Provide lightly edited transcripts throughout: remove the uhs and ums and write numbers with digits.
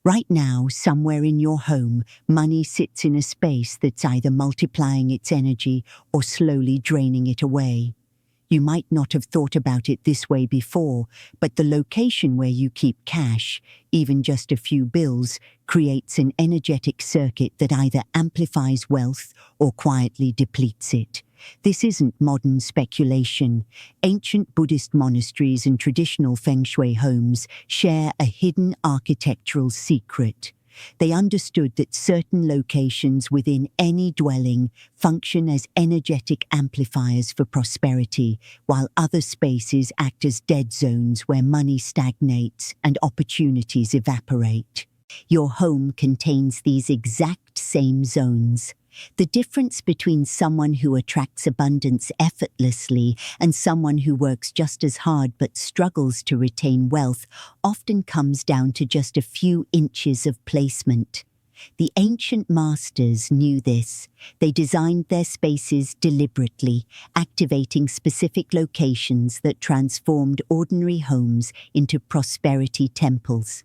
Right now, somewhere in your home, money sits in a space that's either multiplying its energy or slowly draining it away. You might not have thought about it this way before, but the location where you keep cash, even just a few bills, creates an energetic circuit that either amplifies wealth or quietly depletes it. This isn't modern speculation. Ancient Buddhist monasteries and traditional Fengshui homes share a hidden architectural secret. They understood that certain locations within any dwelling function as energetic amplifiers for prosperity, while other spaces act as dead zones where money stagnates and opportunities evaporate. Your home contains these exact same zones. The difference between someone who attracts abundance effortlessly and someone who works just as hard but struggles to retain wealth often comes down to just a few inches of placement. The ancient masters knew this. They designed their spaces deliberately, activating specific locations that transformed ordinary homes into prosperity temples.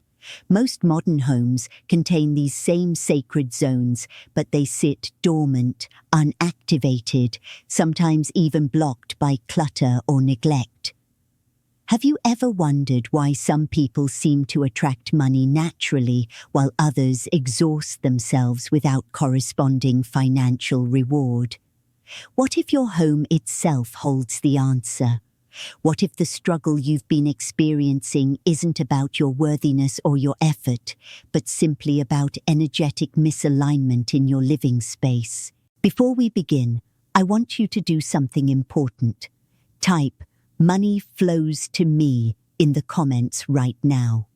Most modern homes contain these same sacred zones, but they sit dormant, unactivated, sometimes even blocked by clutter or neglect. Have you ever wondered why some people seem to attract money naturally while others exhaust themselves without corresponding financial reward? What if your home itself holds the answer? What if the struggle you've been experiencing isn't about your worthiness or your effort, but simply about energetic misalignment in your living space? Before we begin, I want you to do something important. Type "money flows to me" in the comments right now.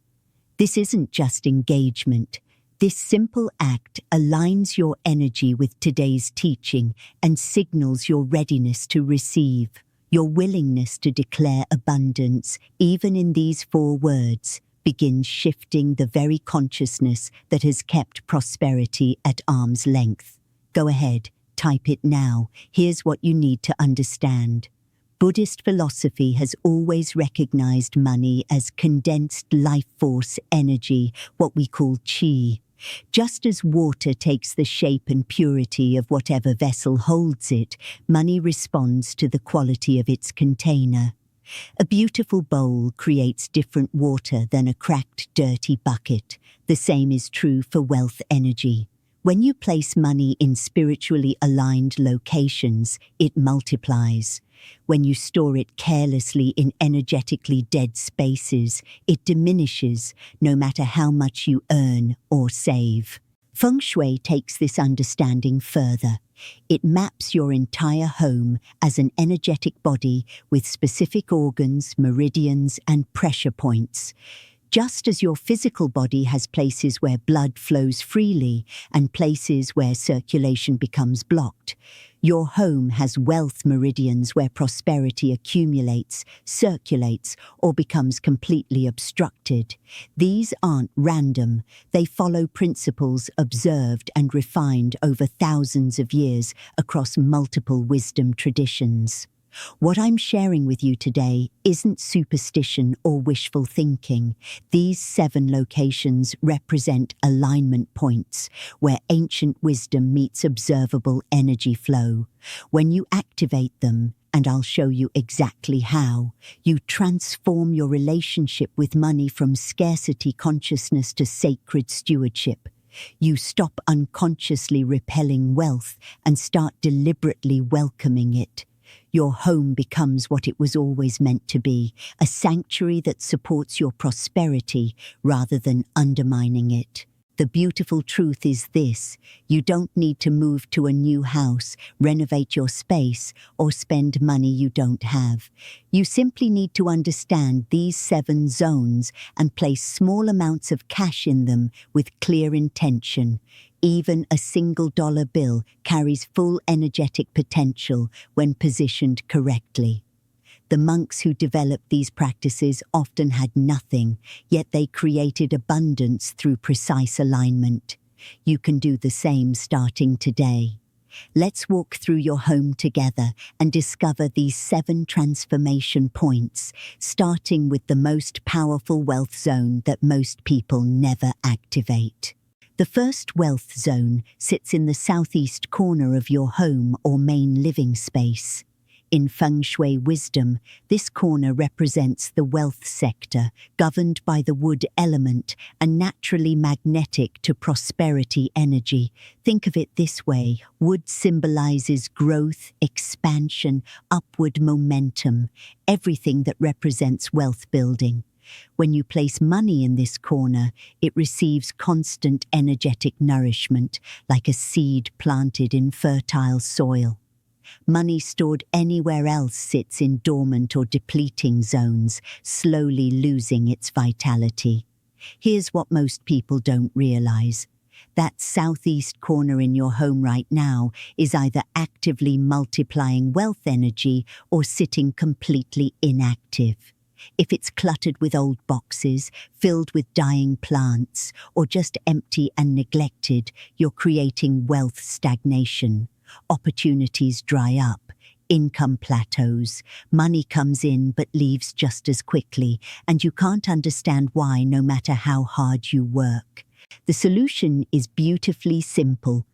This isn't just engagement. This simple act aligns your energy with today's teaching and signals your readiness to receive. Your willingness to declare abundance, even in these 4 words, begins shifting the very consciousness that has kept prosperity at arm's length. Go ahead, type it now. Here's what you need to understand. Buddhist philosophy has always recognized money as condensed life force energy, what we call qi. Just as water takes the shape and purity of whatever vessel holds it, money responds to the quality of its container. A beautiful bowl creates different water than a cracked, dirty bucket. The same is true for wealth energy. When you place money in spiritually aligned locations, it multiplies. When you store it carelessly in energetically dead spaces, it diminishes, no matter how much you earn or save. Feng Shui takes this understanding further. It maps your entire home as an energetic body with specific organs, meridians, and pressure points. Just as your physical body has places where blood flows freely and places where circulation becomes blocked, your home has wealth meridians where prosperity accumulates, circulates, or becomes completely obstructed. These aren't random. They follow principles observed and refined over thousands of years across multiple wisdom traditions. What I'm sharing with you today isn't superstition or wishful thinking. These 7 locations represent alignment points where ancient wisdom meets observable energy flow. When you activate them, and I'll show you exactly how, you transform your relationship with money from scarcity consciousness to sacred stewardship. You stop unconsciously repelling wealth and start deliberately welcoming it. Your home becomes what it was always meant to be, a sanctuary that supports your prosperity rather than undermining it. The beautiful truth is this: you don't need to move to a new house, renovate your space, or spend money you don't have. You simply need to understand these 7 zones and place small amounts of cash in them with clear intention. Even a single dollar bill carries full energetic potential when positioned correctly. The monks who developed these practices often had nothing, yet they created abundance through precise alignment. You can do the same starting today. Let's walk through your home together and discover these 7 transformation points, starting with the most powerful wealth zone that most people never activate. The first wealth zone sits in the southeast corner of your home or main living space. In Fengshui wisdom, this corner represents the wealth sector, governed by the wood element and naturally magnetic to prosperity energy. Think of it this way: wood symbolizes growth, expansion, upward momentum, everything that represents wealth building. When you place money in this corner, it receives constant energetic nourishment, like a seed planted in fertile soil. Money stored anywhere else sits in dormant or depleting zones, slowly losing its vitality. Here's what most people don't realize. That southeast corner in your home right now is either actively multiplying wealth energy or sitting completely inactive. If it's cluttered with old boxes, filled with dying plants, or just empty and neglected, you're creating wealth stagnation. Opportunities dry up, income plateaus, money comes in but leaves just as quickly, and you can't understand why no matter how hard you work. The solution is beautifully simple.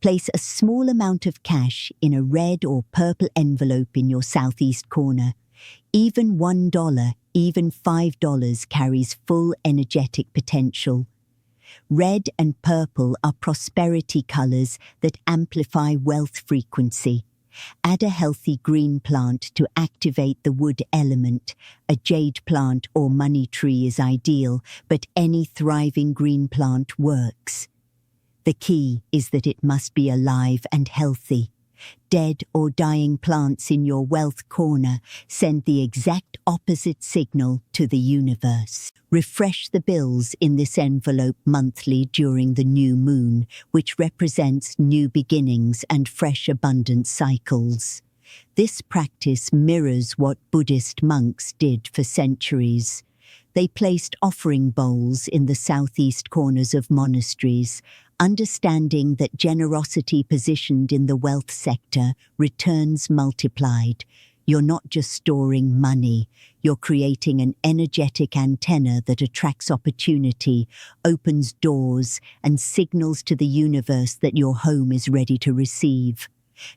Place a small amount of cash in a red or purple envelope in your southeast corner. Even $1, even $5 carries full energetic potential. Red and purple are prosperity colors that amplify wealth frequency. Add a healthy green plant to activate the wood element. A jade plant or money tree is ideal, but any thriving green plant works. The key is that it must be alive and healthy. Dead or dying plants in your wealth corner send the exact opposite signal to the universe. Refresh the bills in this envelope monthly during the new moon, which represents new beginnings and fresh abundance cycles. This practice mirrors what Buddhist monks did for centuries. They placed offering bowls in the southeast corners of monasteries, understanding that generosity positioned in the wealth sector returns multiplied. You're not just storing money, you're creating an energetic antenna that attracts opportunity, opens doors, and signals to the universe that your home is ready to receive.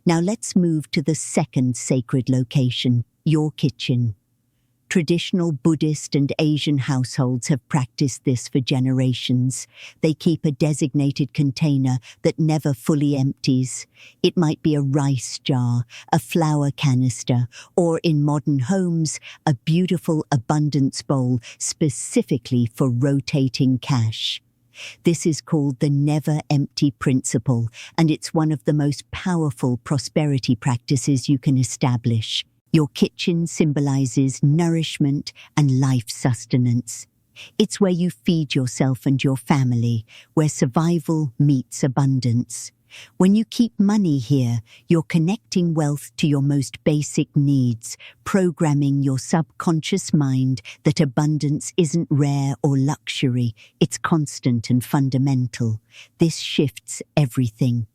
Now let's move to the second sacred location, your kitchen. Traditional Buddhist and Asian households have practiced this for generations. They keep a designated container that never fully empties. It might be a rice jar, a flour canister, or in modern homes, a beautiful abundance bowl specifically for rotating cash. This is called the never empty principle, and it's one of the most powerful prosperity practices you can establish. Your kitchen symbolizes nourishment and life sustenance. It's where you feed yourself and your family, where survival meets abundance. When you keep money here, you're connecting wealth to your most basic needs, programming your subconscious mind that abundance isn't rare or luxury, it's constant and fundamental. This shifts everything.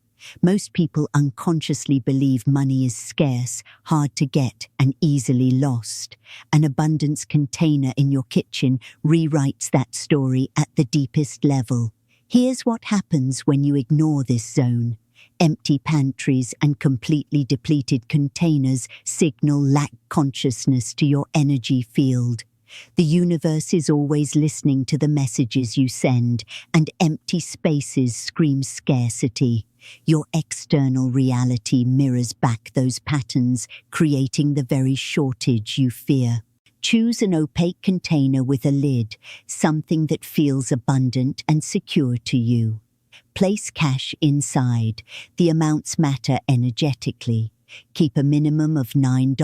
Most people unconsciously believe money is scarce, hard to get, and easily lost. An abundance container in your kitchen rewrites that story at the deepest level. Here's what happens when you ignore this zone. Empty pantries and completely depleted containers signal lack consciousness to your energy field. The universe is always listening to the messages you send, and empty spaces scream scarcity. Your external reality mirrors back those patterns, creating the very shortage you fear. Choose an opaque container with a lid, something that feels abundant and secure to you. Place cash inside. The amounts matter energetically. Keep a minimum of $9,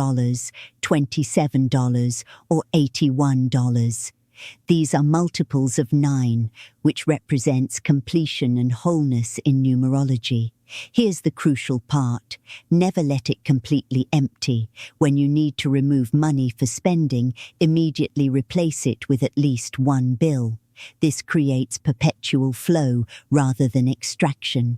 $27, or $81. These are multiples of 9, which represents completion and wholeness in numerology. Here's the crucial part. Never let it completely empty. When you need to remove money for spending, immediately replace it with at least one bill. This creates perpetual flow rather than extraction.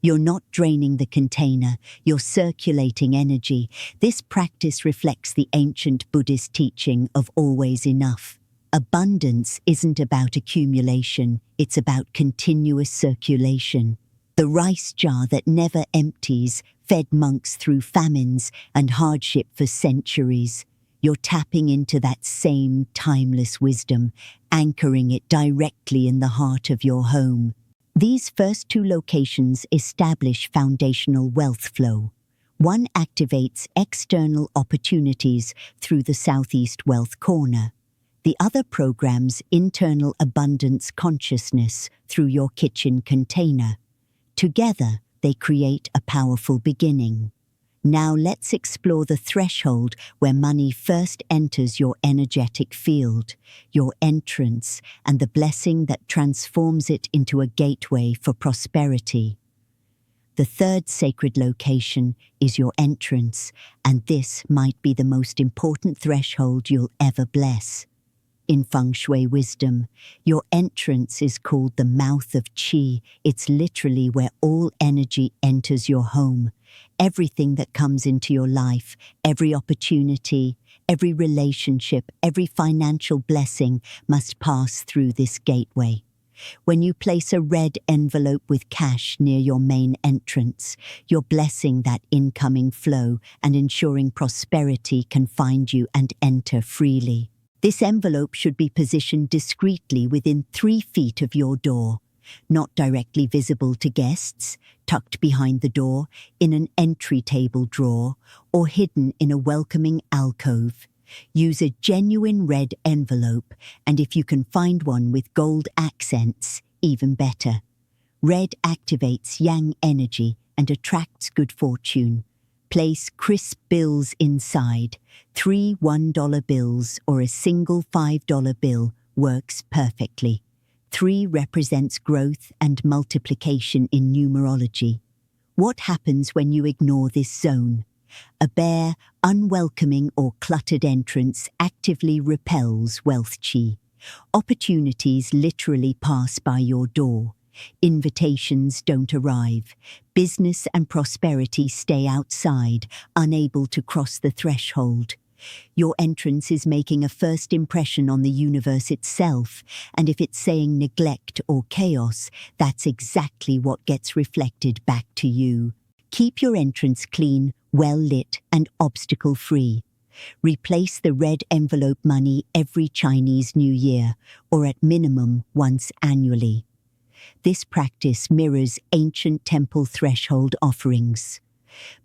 You're not draining the container, you're circulating energy. This practice reflects the ancient Buddhist teaching of always enough. Abundance isn't about accumulation, it's about continuous circulation. The rice jar that never empties fed monks through famines and hardship for centuries. You're tapping into that same timeless wisdom, anchoring it directly in the heart of your home. These first two locations establish foundational wealth flow. One activates external opportunities through the Southeast Wealth Corner. The other programs internal abundance consciousness through your kitchen container. Together, they create a powerful beginning. Now let's explore the threshold where money first enters your energetic field, your entrance, and the blessing that transforms it into a gateway for prosperity. The third sacred location is your entrance, and this might be the most important threshold you'll ever bless. In Fengshui wisdom, your entrance is called the mouth of Qi. It's literally where all energy enters your home. Everything that comes into your life, every opportunity, every relationship, every financial blessing must pass through this gateway. When you place a red envelope with cash near your main entrance, you're blessing that incoming flow and ensuring prosperity can find you and enter freely. This envelope should be positioned discreetly within 3 feet of your door, not directly visible to guests, tucked behind the door, in an entry table drawer, or hidden in a welcoming alcove. Use a genuine red envelope, and if you can find one with gold accents, even better. Red activates yang energy and attracts good fortune. Place crisp bills inside. 3 $1 bills or a single $5 bill works perfectly. 3 represents growth and multiplication in numerology. What happens when you ignore this zone? A bare, unwelcoming or cluttered entrance actively repels wealth chi. Opportunities literally pass by your door. Invitations don't arrive. Business and prosperity stay outside, unable to cross the threshold. Your entrance is making a first impression on the universe itself, and if it's saying neglect or chaos, that's exactly what gets reflected back to you. Keep your entrance clean, well-lit, and obstacle-free. Replace the red envelope money every Chinese New Year, or at minimum once annually. This practice mirrors ancient temple threshold offerings.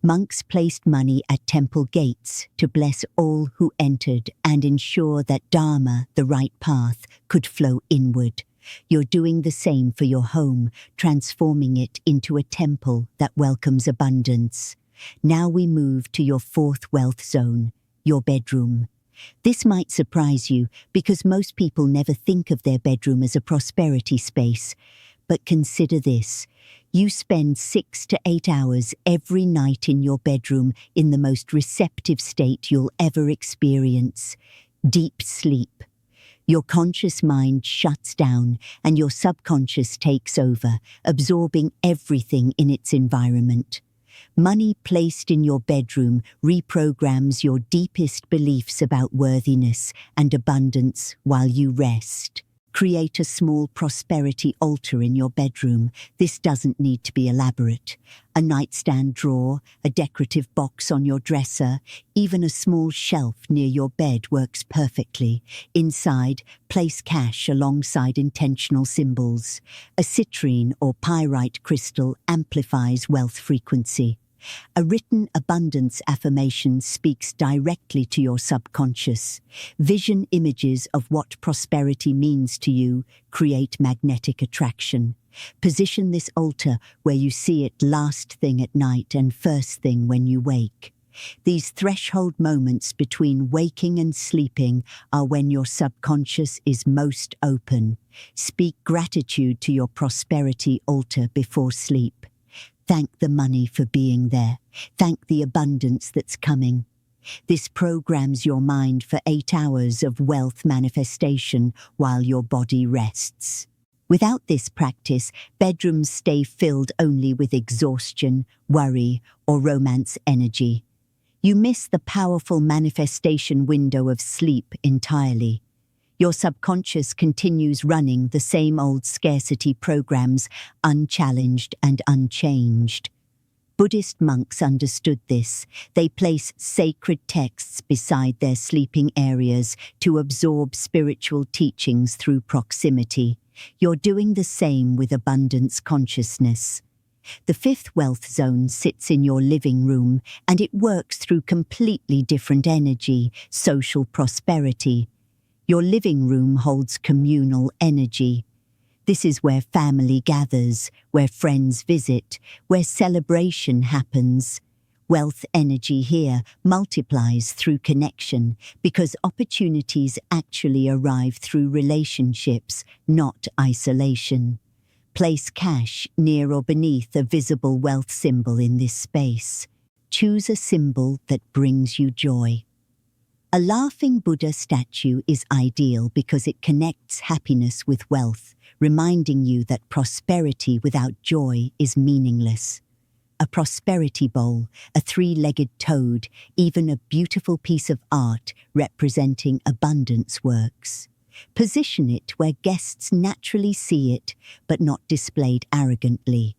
Monks placed money at temple gates to bless all who entered and ensure that Dharma, the right path, could flow inward. You're doing the same for your home, transforming it into a temple that welcomes abundance. Now we move to your fourth wealth zone, your bedroom. This might surprise you because most people never think of their bedroom as a prosperity space. But consider this. You spend 6 to 8 hours every night in your bedroom in the most receptive state you'll ever experience. Deep sleep. Your conscious mind shuts down and your subconscious takes over, absorbing everything in its environment. Money placed in your bedroom reprograms your deepest beliefs about worthiness and abundance while you rest. Create a small prosperity altar in your bedroom. This doesn't need to be elaborate. A nightstand drawer, a decorative box on your dresser, even a small shelf near your bed works perfectly. Inside, place cash alongside intentional symbols. A citrine or pyrite crystal amplifies wealth frequency. A written abundance affirmation speaks directly to your subconscious. Vision images of what prosperity means to you create magnetic attraction. Position this altar where you see it last thing at night and first thing when you wake. These threshold moments between waking and sleeping are when your subconscious is most open. Speak gratitude to your prosperity altar before sleep. Thank the money for being there. Thank the abundance that's coming. This programs your mind for 8 hours of wealth manifestation while your body rests. Without this practice, bedrooms stay filled only with exhaustion, worry, or romance energy. You miss the powerful manifestation window of sleep entirely. Your subconscious continues running the same old scarcity programs, unchallenged and unchanged. Buddhist monks understood this. They place sacred texts beside their sleeping areas to absorb spiritual teachings through proximity. You're doing the same with abundance consciousness. The fifth wealth zone sits in your living room, and it works through completely different energy, social prosperity. Your living room holds communal energy. This is where family gathers, where friends visit, where celebration happens. Wealth energy here multiplies through connection because opportunities actually arrive through relationships, not isolation. Place cash near or beneath a visible wealth symbol in this space. Choose a symbol that brings you joy. A laughing Buddha statue is ideal because it connects happiness with wealth, reminding you that prosperity without joy is meaningless. A prosperity bowl, a three-legged toad, even a beautiful piece of art representing abundance works. Position it where guests naturally see it, but not displayed arrogantly.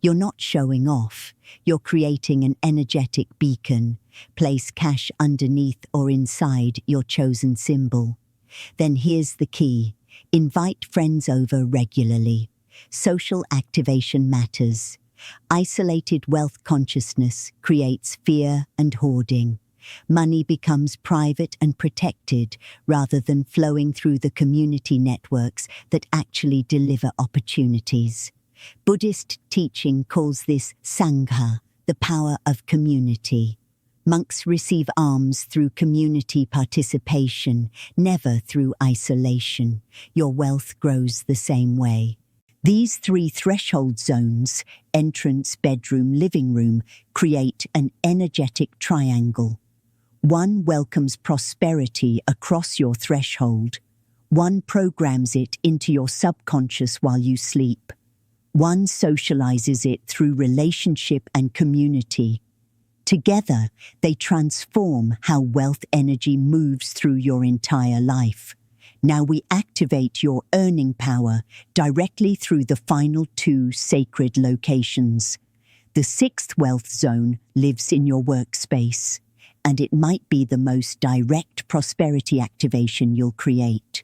You're not showing off. You're creating an energetic beacon. Place cash underneath or inside your chosen symbol. Then here's the key. Invite friends over regularly. Social activation matters. Isolated wealth consciousness creates fear and hoarding. Money becomes private and protected rather than flowing through the community networks that actually deliver opportunities. Buddhist teaching calls this Sangha, the power of community. Monks receive alms through community participation, never through isolation. Your wealth grows the same way. These three threshold zones, entrance, bedroom, living room, create an energetic triangle. One welcomes prosperity across your threshold. One programs it into your subconscious while you sleep. One socializes it through relationship and community. Together, they transform how wealth energy moves through your entire life. Now we activate your earning power directly through the final two sacred locations. The sixth wealth zone lives in your workspace, and it might be the most direct prosperity activation you'll create.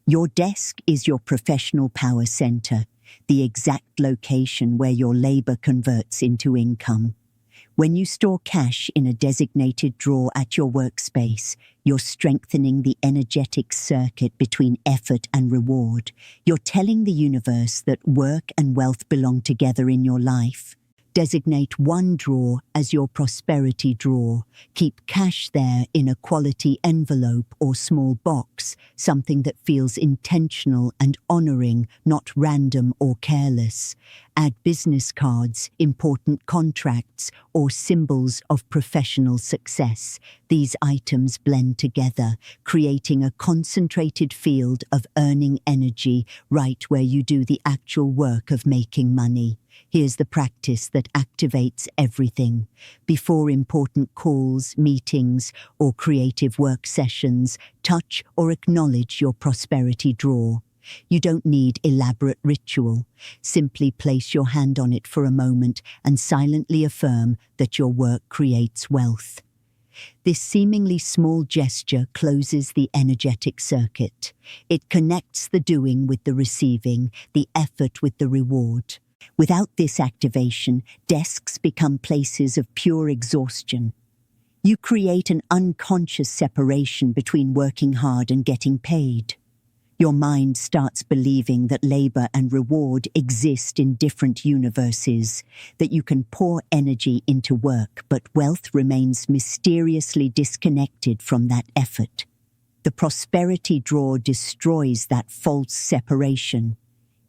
Your desk is your professional power center, the exact location where your labor converts into income. When you store cash in a designated drawer at your workspace, you're strengthening the energetic circuit between effort and reward. You're telling the universe that work and wealth belong together in your life. Designate one drawer as your prosperity drawer. Keep cash there in a quality envelope or small box, something that feels intentional and honoring, not random or careless. Add business cards, important contracts, or symbols of professional success. These items blend together, creating a concentrated field of earning energy right where you do the actual work of making money. Here's the practice that activates everything. Before important calls, meetings, or creative work sessions, touch or acknowledge your prosperity drawer. You don't need elaborate ritual. Simply place your hand on it for a moment and silently affirm that your work creates wealth. This seemingly small gesture closes the energetic circuit. It connects the doing with the receiving, the effort with the reward. Without this activation, desks become places of pure exhaustion. You create an unconscious separation between working hard and getting paid. Your mind starts believing that labor and reward exist in different universes, that you can pour energy into work, but wealth remains mysteriously disconnected from that effort. The prosperity drawer destroys that false separation.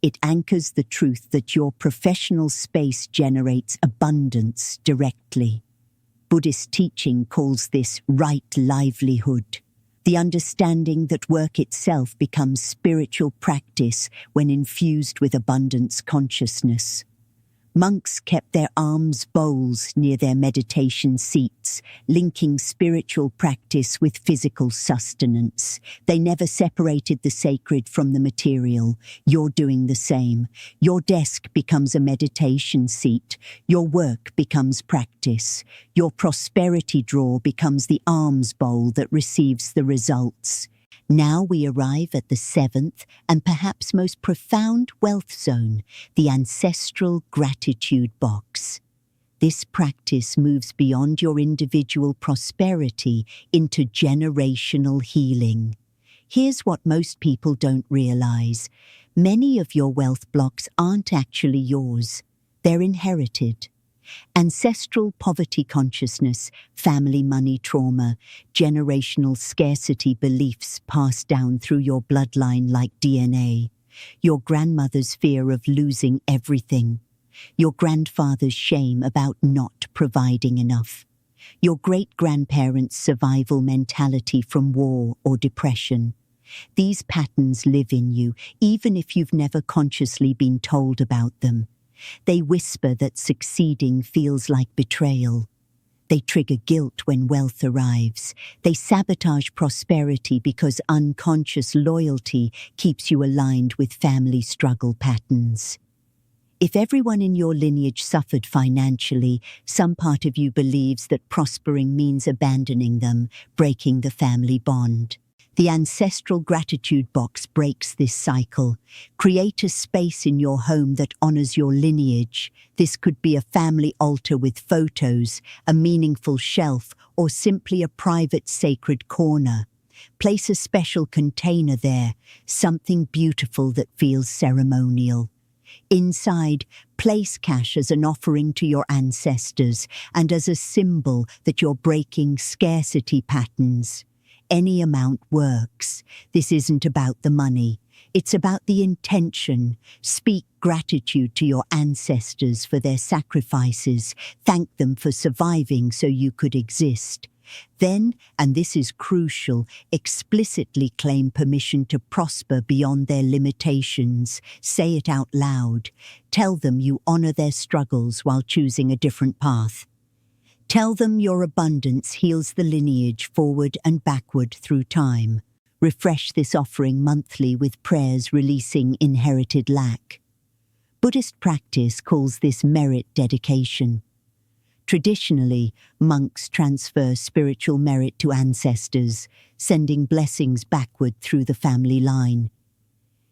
It anchors the truth that your professional space generates abundance directly. Buddhist teaching calls this right livelihood. The understanding that work itself becomes spiritual practice when infused with abundance consciousness. Monks kept their alms bowls near their meditation seats, linking spiritual practice with physical sustenance. They never separated the sacred from the material. You're doing the same. Your desk becomes a meditation seat. Your work becomes practice. Your prosperity drawer becomes the alms bowl that receives the results. Now we arrive at the seventh and perhaps most profound wealth zone, the ancestral gratitude box. This practice moves beyond your individual prosperity into generational healing. Here's what most people don't realize. Many of your wealth blocks aren't actually yours. They're inherited. Ancestral poverty consciousness, family money trauma, generational scarcity beliefs passed down through your bloodline like DNA, your grandmother's fear of losing everything, your grandfather's shame about not providing enough, your great-grandparents' survival mentality from war or depression. These patterns live in you, even if you've never consciously been told about them. They whisper that succeeding feels like betrayal. They trigger guilt when wealth arrives. They sabotage prosperity because unconscious loyalty keeps you aligned with family struggle patterns. If everyone in your lineage suffered financially, some part of you believes that prospering means abandoning them, breaking the family bond. The ancestral gratitude box breaks this cycle. Create a space in your home that honors your lineage. This could be a family altar with photos, a meaningful shelf, or simply a private sacred corner. Place a special container there, something beautiful that feels ceremonial. Inside, place cash as an offering to your ancestors and as a symbol that you're breaking scarcity patterns. Any amount works. This isn't about the money. It's about the intention. Speak gratitude to your ancestors for their sacrifices. Thank them for surviving so you could exist. Then, and this is crucial, explicitly claim permission to prosper beyond their limitations. Say it out loud. Tell them you honor their struggles while choosing a different path. Tell them your abundance heals the lineage forward and backward through time. Refresh this offering monthly with prayers releasing inherited lack. Buddhist practice calls this merit dedication. Traditionally, monks transfer spiritual merit to ancestors, sending blessings backward through the family line.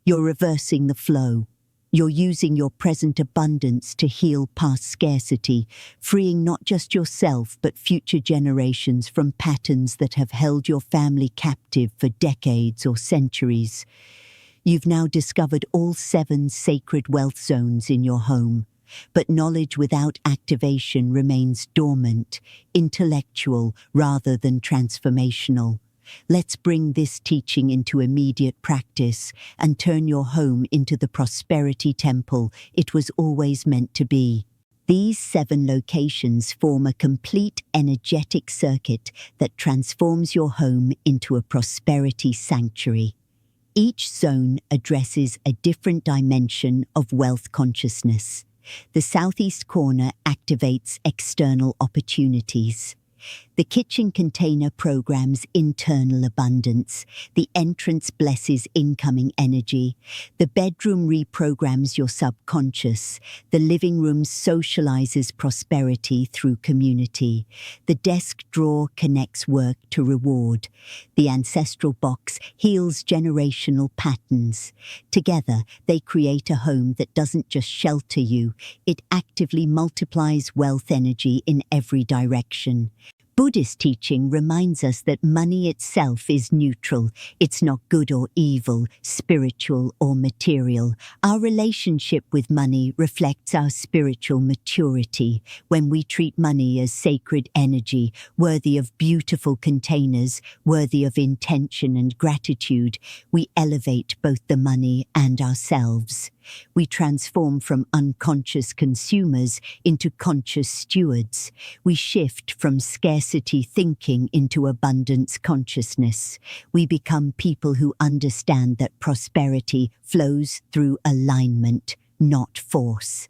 You're reversing the flow. You're using your present abundance to heal past scarcity, freeing not just yourself but future generations from patterns that have held your family captive for decades or centuries. You've now discovered all 7 sacred wealth zones in your home, but knowledge without activation remains dormant, intellectual rather than transformational. Let's bring this teaching into immediate practice and turn your home into the prosperity temple it was always meant to be. These 7 locations form a complete energetic circuit that transforms your home into a prosperity sanctuary. Each zone addresses a different dimension of wealth consciousness. The southeast corner activates external opportunities. The kitchen container programs internal abundance. The entrance blesses incoming energy. The bedroom reprograms your subconscious. The living room socializes prosperity through community. The desk drawer connects work to reward. The ancestral box heals generational patterns. Together, they create a home that doesn't just shelter you, it actively multiplies wealth energy in every direction. Buddhist teaching reminds us that money itself is neutral. It's not good or evil, spiritual or material. Our relationship with money reflects our spiritual maturity. When we treat money as sacred energy, worthy of beautiful containers, worthy of intention and gratitude, we elevate both the money and ourselves. We transform from unconscious consumers into conscious stewards. We shift from scarcity thinking into abundance consciousness. We become people who understand that prosperity flows through alignment, not force.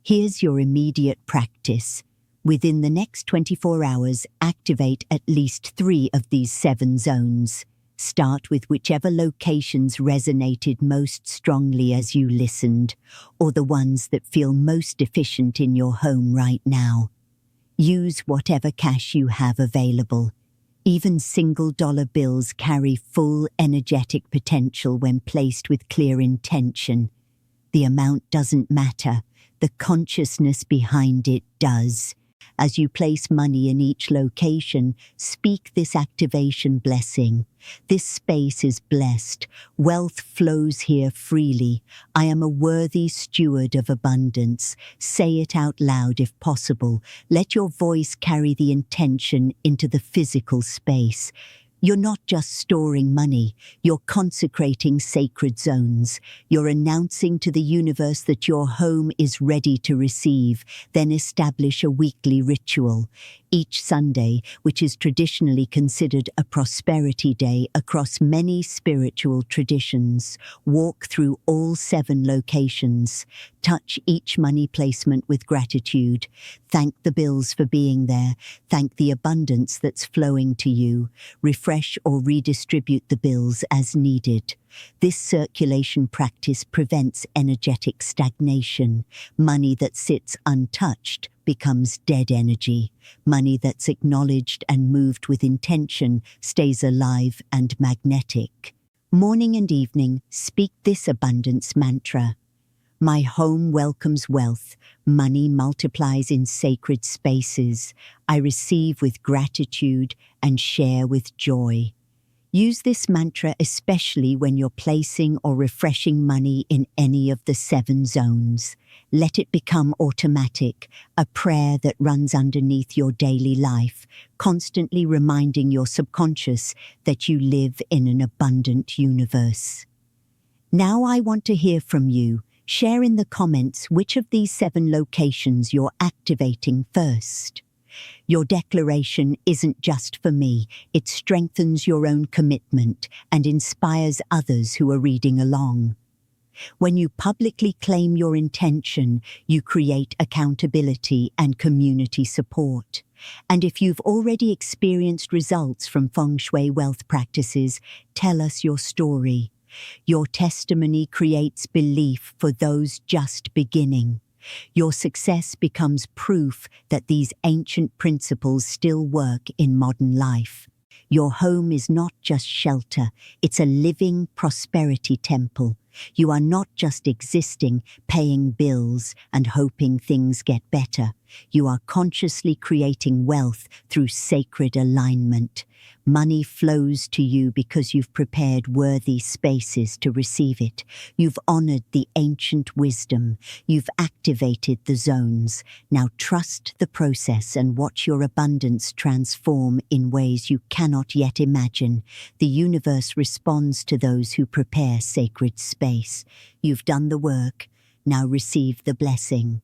Here's your immediate practice. Within the next 24 hours, activate at least 3 of these 7 zones. Start with whichever locations resonated most strongly as you listened, or the ones that feel most efficient in your home right now. Use whatever cash you have available. Even single-dollar bills carry full energetic potential when placed with clear intention. The amount doesn't matter, the consciousness behind it does. As you place money in each location, speak this activation blessing. This space is blessed. Wealth flows here freely. I am a worthy steward of abundance. Say it out loud if possible. Let your voice carry the intention into the physical space. You're not just storing money, you're consecrating sacred zones. You're announcing to the universe that your home is ready to receive. Then establish a weekly ritual. Each Sunday, which is traditionally considered a prosperity day across many spiritual traditions, walk through all 7 locations. Touch each money placement with gratitude. Thank the bills for being there. Thank the abundance that's flowing to you. Refresh or redistribute the bills as needed. This circulation practice prevents energetic stagnation. Money that sits untouched becomes dead energy. Money that's acknowledged and moved with intention stays alive and magnetic. Morning and evening, speak this abundance mantra. My home welcomes wealth. Money multiplies in sacred spaces. I receive with gratitude and share with joy. Use this mantra especially when you're placing or refreshing money in any of the 7 zones. Let it become automatic, a prayer that runs underneath your daily life, constantly reminding your subconscious that you live in an abundant universe. Now I want to hear from you. Share in the comments which of these 7 locations you're activating first. Your declaration isn't just for me, it strengthens your own commitment and inspires others who are reading along. When you publicly claim your intention, you create accountability and community support. And if you've already experienced results from Fengshui wealth practices, tell us your story. Your testimony creates belief for those just beginning. Your success becomes proof that these ancient principles still work in modern life. Your home is not just shelter, it's a living prosperity temple. You are not just existing, paying bills, and hoping things get better. You are consciously creating wealth through sacred alignment. Money flows to you because you've prepared worthy spaces to receive it. You've honored the ancient wisdom. You've activated the zones. Now trust the process and watch your abundance transform in ways you cannot yet imagine. The universe responds to those who prepare sacred space. You've done the work. Now receive the blessing.